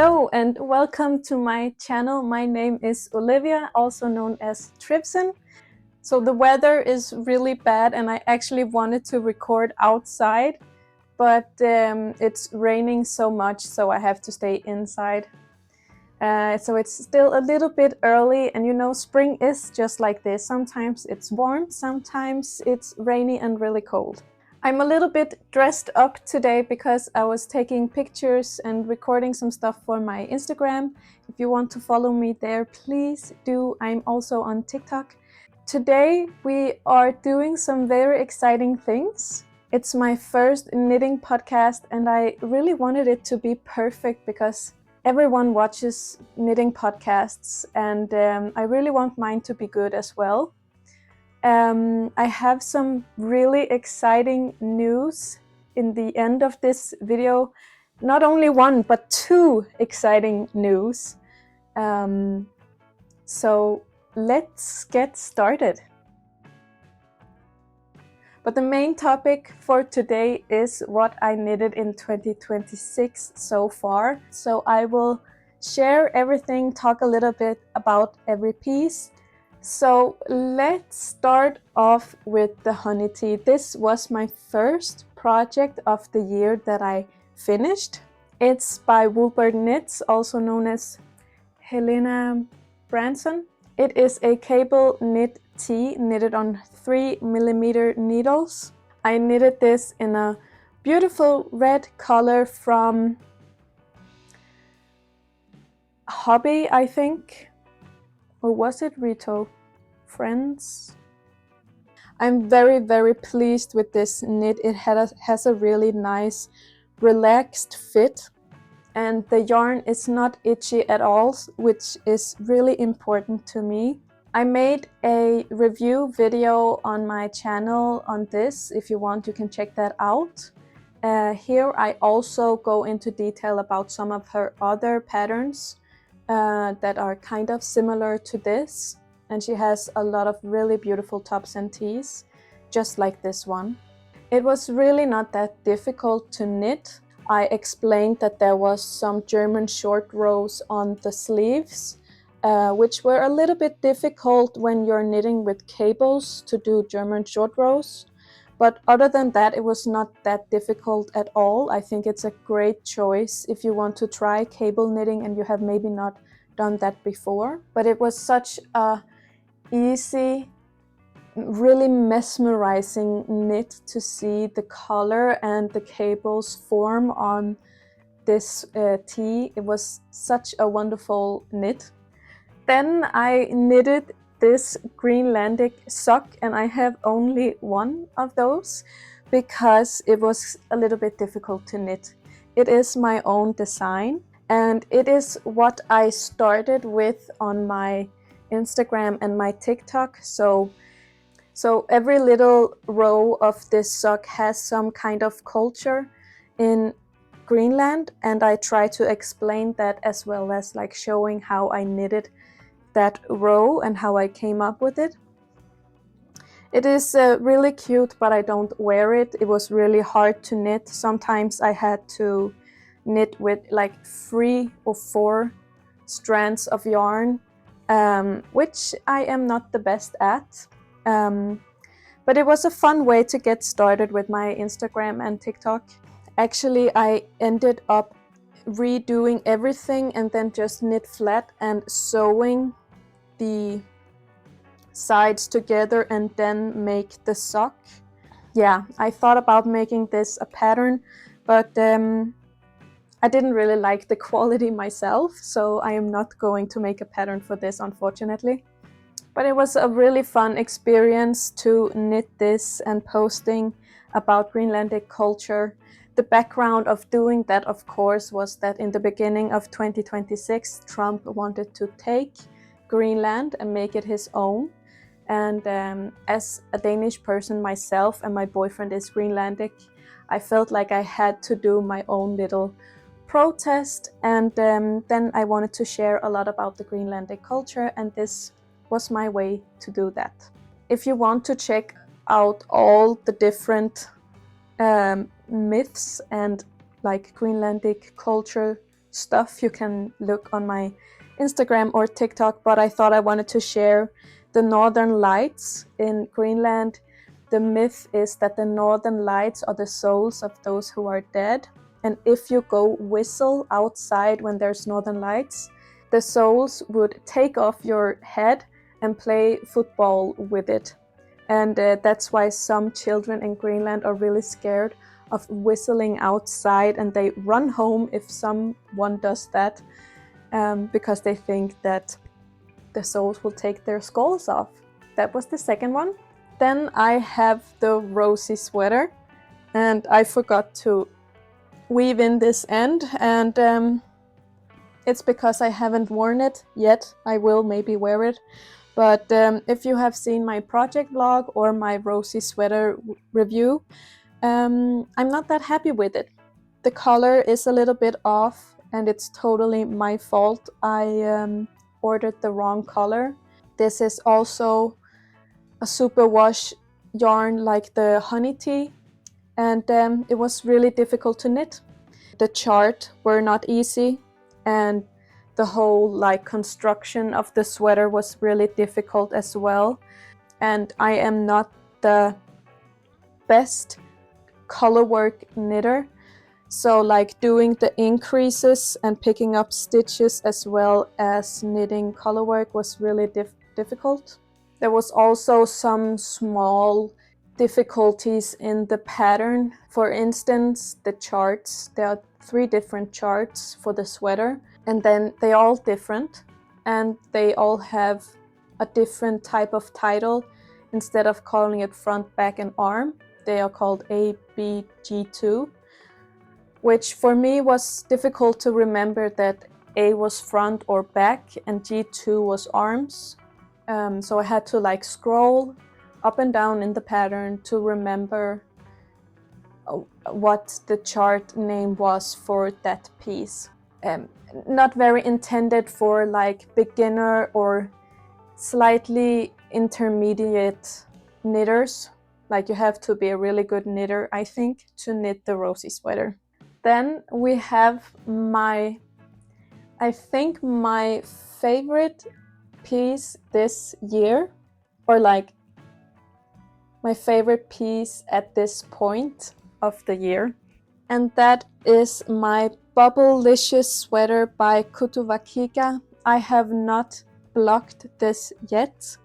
Hello and welcome to my channel. My name is Olivia, also known as Tripson. So the weather is really bad and I actually wanted to record outside, but it's raining so much, so I have to stay inside. So it's still a little bit early, and you know, spring is just like this. Sometimes it's warm, sometimes it's rainy and really cold. I'm a little bit dressed up today because I was taking pictures and recording some stuff for my Instagram. If you want to follow me there, please do. I'm also on TikTok. Today we are doing some very exciting things. It's my first knitting podcast and I really wanted it to be perfect because everyone watches knitting podcasts, and I really want mine to be good as well. I have some really exciting news in the end of this video. Not only one, but two exciting news. So let's get started. But the main topic for today is what I knitted in 2026 so far. So I will share everything, talk a little bit about every piece. So let's start off with the honey tea. This was my first project of the year that I finished. It's by Woolbirdknits, also known as Helene Branson. It is a cable knit tee knitted on 3mm needles. I knitted this in a beautiful red color from Hobby, I think. Or was it Rito? Friends? I'm very pleased with this knit. It has a really nice relaxed fit, and the yarn is not itchy at all, which is really important to me. I made a review video on my channel on this. If you want, you can check that out. Here I also go into detail about some of her other patterns that are kind of similar to this, and she has a lot of really beautiful tops and tees, just like this one. It was really not that difficult to knit. I explained that there was some German short rows on the sleeves, which were a little bit difficult when you're knitting with cables to do German short rows. But other than that, it was not that difficult at all. I think it's a great choice if you want to try cable knitting and you have maybe not done that before. But it was such a easy, really mesmerizing knit to see the color and the cables form on this tee. It was such a wonderful knit. Then I knitted this Greenlandic sock, and I have only one of those because it was a little bit difficult to knit. It is my own design, and it is what I started with on my Instagram and my TikTok. So every little row of this sock has some kind of culture in Greenland, and I try to explain that, as well as like showing how I knitted that row and how I came up with it. It is really cute, but I don't wear it. It was really hard to knit. Sometimes I had to knit with like 3 or 4 strands of yarn, which I am not the best at. But it was a fun way to get started with my Instagram and TikTok. Actually, I ended up redoing everything and then just knit flat and sewing the sides together and then make the sock. Yeah, I thought about making this a pattern, but I didn't really like the quality myself, so I am not going to make a pattern for this, unfortunately. But it was a really fun experience to knit this and posting about Greenlandic culture. The background of doing that, of course, was that in the beginning of 2026, Trump wanted to take Greenland and make it his own. And as a Danish person myself, and my boyfriend is Greenlandic, I felt like I had to do my own little protest. And then I wanted to share a lot about the Greenlandic culture, and this was my way to do that. If you want to check out all the different myths and like Greenlandic culture stuff, you can look on my Instagram or TikTok, but I thought I wanted to share the Northern Lights in Greenland. The myth is that the Northern Lights are the souls of those who are dead, and if you go whistle outside when there's Northern Lights, the souls would take off your head and play football with it. And that's why some children in Greenland are really scared of whistling outside, and they run home if someone does that, because they think that the souls will take their skulls off. That was the second one. Then I have the Rosie sweater, and I forgot to weave in this end, and it's because I haven't worn it yet. I will maybe wear it. But if you have seen my project vlog or my Rosie sweater review, I'm not that happy with it. The color is a little bit off, and it's totally my fault. I ordered the wrong color. This is also a superwash yarn like the honey tea, and it was really difficult to knit. The chart were not easy, and the whole like construction of the sweater was really difficult as well. And I am not the best color work knitter, so like doing the increases and picking up stitches as well as knitting color work was really difficult. There was also some small difficulties in the pattern. For instance, the charts. There are 3 different charts for the sweater, and then they're all different, and they all have a different type of title. Instead of calling it front, back, and arm, they are called A, B, G2, which for me was difficult to remember that A was front or back and G2 was arms. So I had to like scroll up and down in the pattern to remember what the chart name was for that piece. Not very intended for like beginner or slightly intermediate knitters. Like you have to be a really good knitter, I think, to knit the Rosie sweater. Then we have I think my favorite piece this year, or like my favorite piece at this point of the year, and that is my Bubblelicious sweater by Kutovakika. I have not blocked this yet,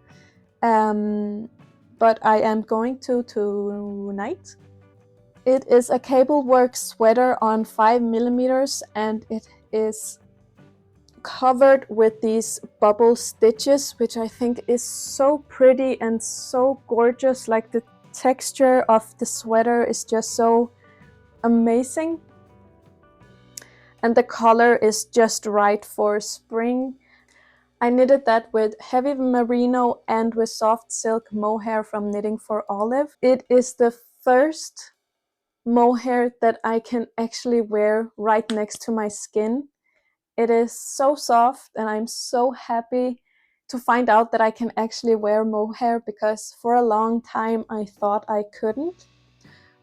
but I am going to tonight. It is a cable work sweater on 5mm, and it is covered with these bubble stitches, which I think is so pretty and so gorgeous. Like the texture of the sweater is just so amazing, and the color is just right for spring. I knitted that with heavy merino and with soft silk mohair from Knitting for Olive. It is the first mohair that I can actually wear right next to my skin. It is so soft, and I'm so happy to find out that I can actually wear mohair, because for a long time I thought I couldn't.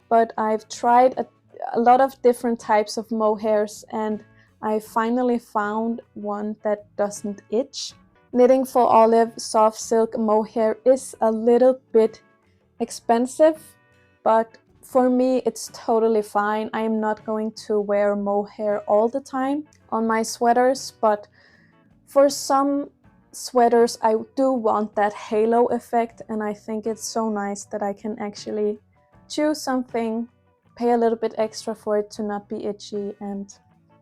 But I've tried a lot of different types of mohairs, and I finally found one that doesn't itch. Knitting for Olive soft silk mohair is a little bit expensive, but for me it's totally fine. I am not going to wear mohair all the time on my sweaters, but for some sweaters I do want that halo effect, and I think it's so nice that I can actually choose something, pay a little bit extra for it to not be itchy, and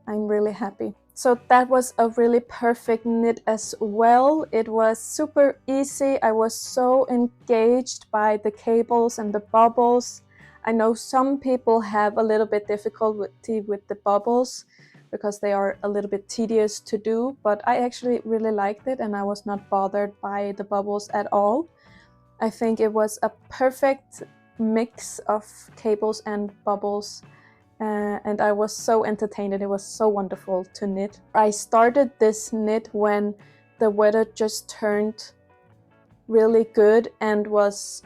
I'm really happy. So that was a really perfect knit as well. It was super easy. I was so engaged by the cables and the bubbles. I know some people have a little bit difficulty with the bubbles because they are a little bit tedious to do, but I actually really liked it, and I was not bothered by the bubbles at all. I think it was a perfect mix of cables and bubbles, and I was so entertained, and it was so wonderful to knit. I started this knit when the weather just turned really good and was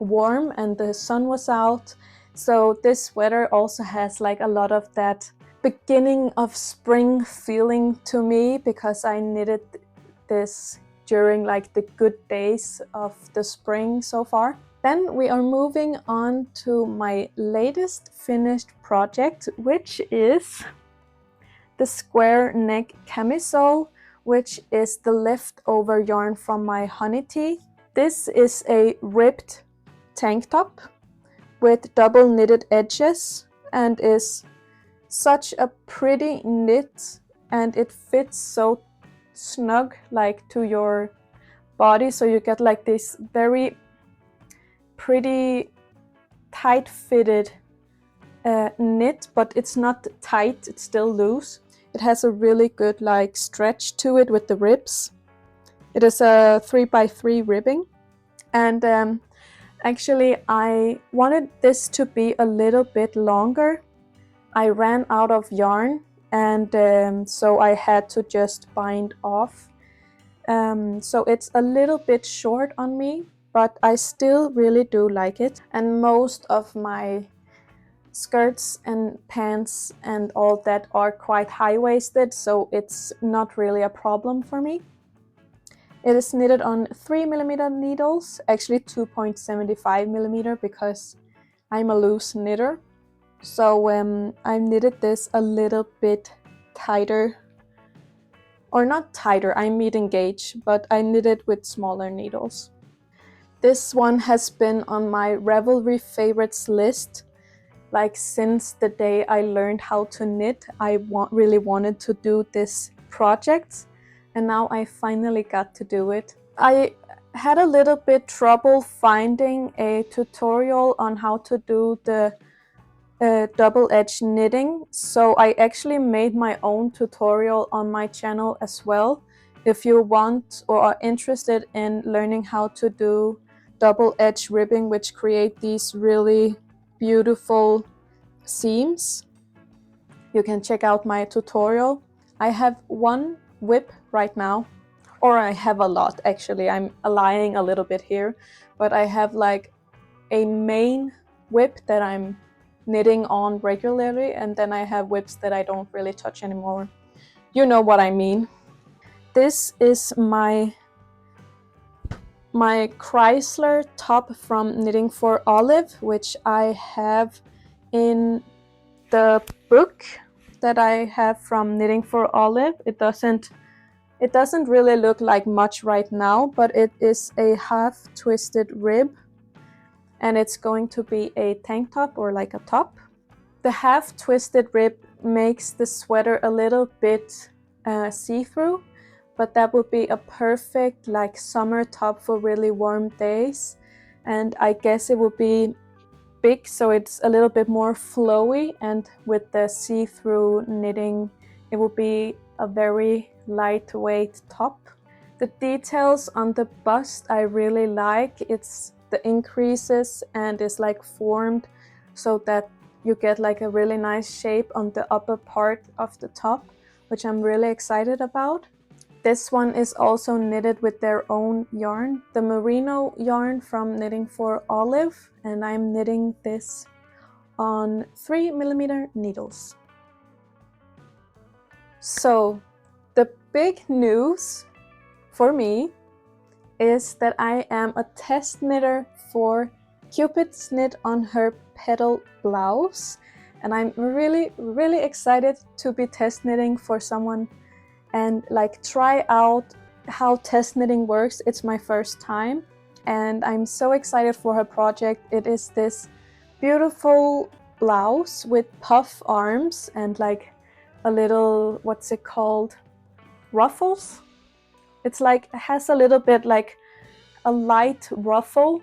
warm and the sun was out. So this sweater also has like a lot of that beginning of spring feeling to me because I knitted this during like the good days of the spring so far. Then we are moving on to my latest finished project, which is the square neck camisole, which is the leftover yarn from my honey tea. This is a ribbed tank top with double knitted edges and is such a pretty knit, and it fits so snug like to your body, so you get like this very pretty tight fitted knit, but it's not tight, it's still loose. It has a really good like stretch to it with the ribs. It is a 3x3 ribbing, and actually I wanted this to be a little bit longer. I ran out of yarn, and so I had to just bind off. So it's a little bit short on me, but I still really do like it. And most of my skirts and pants and all that are quite high-waisted, so it's not really a problem for me. It is knitted on 3mm needles, actually 2.75mm because I'm a loose knitter. So I knitted this a little bit tighter, or not tighter, I'm medium gauge, but I knitted with smaller needles. This one has been on my Ravelry favorites list like since the day I learned how to knit. I really wanted to do this project, and now I finally got to do it. I had a little bit trouble finding a tutorial on how to do the double edge knitting, so I actually made my own tutorial on my channel as well. If you want or are interested in learning how to do double edge ribbing, which create these really beautiful seams, you can check out my tutorial. I have one whip right now, or I have a lot actually, I'm lying a little bit here, but I have like a main whip that I'm knitting on regularly, and then I have whips that I don't really touch anymore. You know what I mean. This is my Chrysler top from Knitting for Olive, which I have in the book that I have from Knitting for Olive. It doesn't really look like much right now, but it is a half twisted rib, and it's going to be a tank top or like a top. The half twisted rib makes the sweater a little bit see-through, but that would be a perfect like summer top for really warm days. And I guess it would be big, so it's a little bit more flowy, and with the see-through knitting it would be a very lightweight top. The details on the bust I really like. It's the increases and is like formed so that you get like a really nice shape on the upper part of the top, which I'm really excited about. This one is also knitted with their own yarn, the merino yarn from Knitting for Olive, and I'm knitting this on 3mm needles. So the big news for me is that I am a test knitter for Cupids Knit on her Petal Blouse, and I'm really excited to be test knitting for someone and like try out how test knitting works. It's my first time, and I'm so excited for her project. It is this beautiful blouse with puff arms and like a little, what's it called, ruffles. It's like, it has a little bit like a light ruffle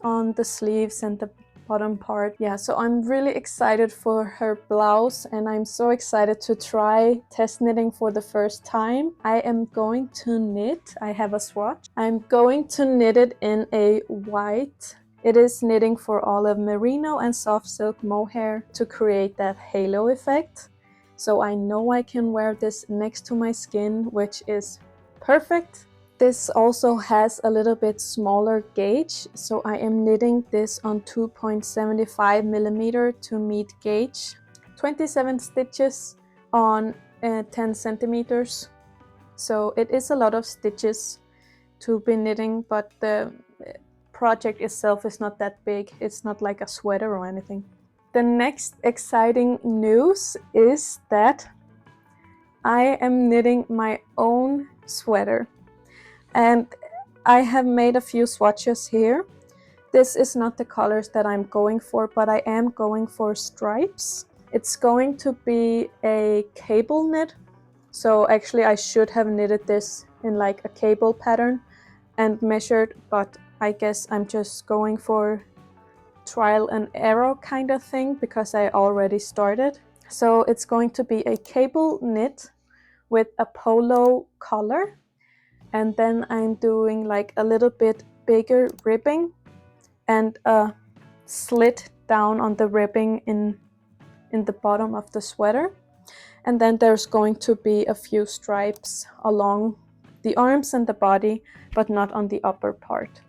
on the sleeves and the bottom part. Yeah, so I'm really excited for her blouse, and I'm so excited to try test knitting for the first time. I am going to knit, I have a swatch. I'm going to knit it in a white. It is Knitting for Olive merino and soft silk mohair to create that halo effect. So I know I can wear this next to my skin, which is perfect. This also has a little bit smaller gauge, so I am knitting this on 2.75mm to meet gauge. 27 stitches on 10 centimeters. So it is a lot of stitches to be knitting, but the project itself is not that big. It's not like a sweater or anything. The next exciting news is that I am knitting my own sweater, and I have made a few swatches here. This is not the colors that I'm going for, but I am going for stripes. It's going to be a cable knit. So actually I should have knitted this in like a cable pattern and measured, but I guess I'm just going for trial and error kind of thing because I already started. So it's going to be a cable knit with a polo collar, and then I'm doing like a little bit bigger ribbing and a slit down on the ribbing in the bottom of the sweater. And then there's going to be a few stripes along the arms and the body, but not on the upper part.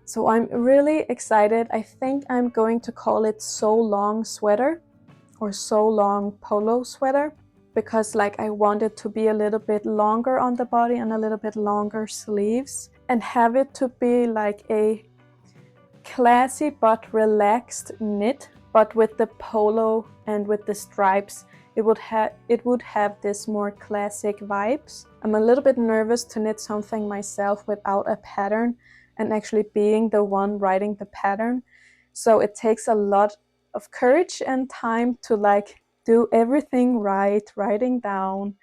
So I'm really excited. I think I'm going to call it So Long Sweater or So Long Polo Sweater, because like I want it to be a little bit longer on the body and a little bit longer sleeves, and have it to be like a classy but relaxed knit, but with the polo and with the stripes it would have this more classic vibes. I'm a little bit nervous to knit something myself without a pattern and actually being the one writing the pattern, so it takes a lot of courage and time to like do everything right, writing down.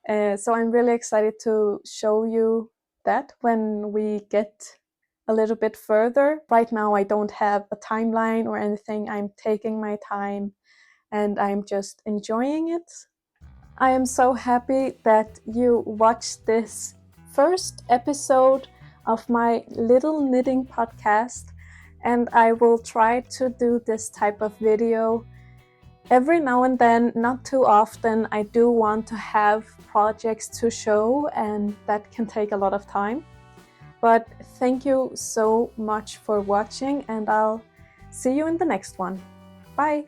So I'm really excited to show you that when we get a little bit further. Right now I don't have a timeline or anything. I'm taking my time and I'm just enjoying it. I am so happy that you watched this first episode of my little knitting podcast, and I will try to do this type of video every now and then, not too often. I do want to have projects to show, and that can take a lot of time. But thank you so much for watching, and I'll see you in the next one. Bye!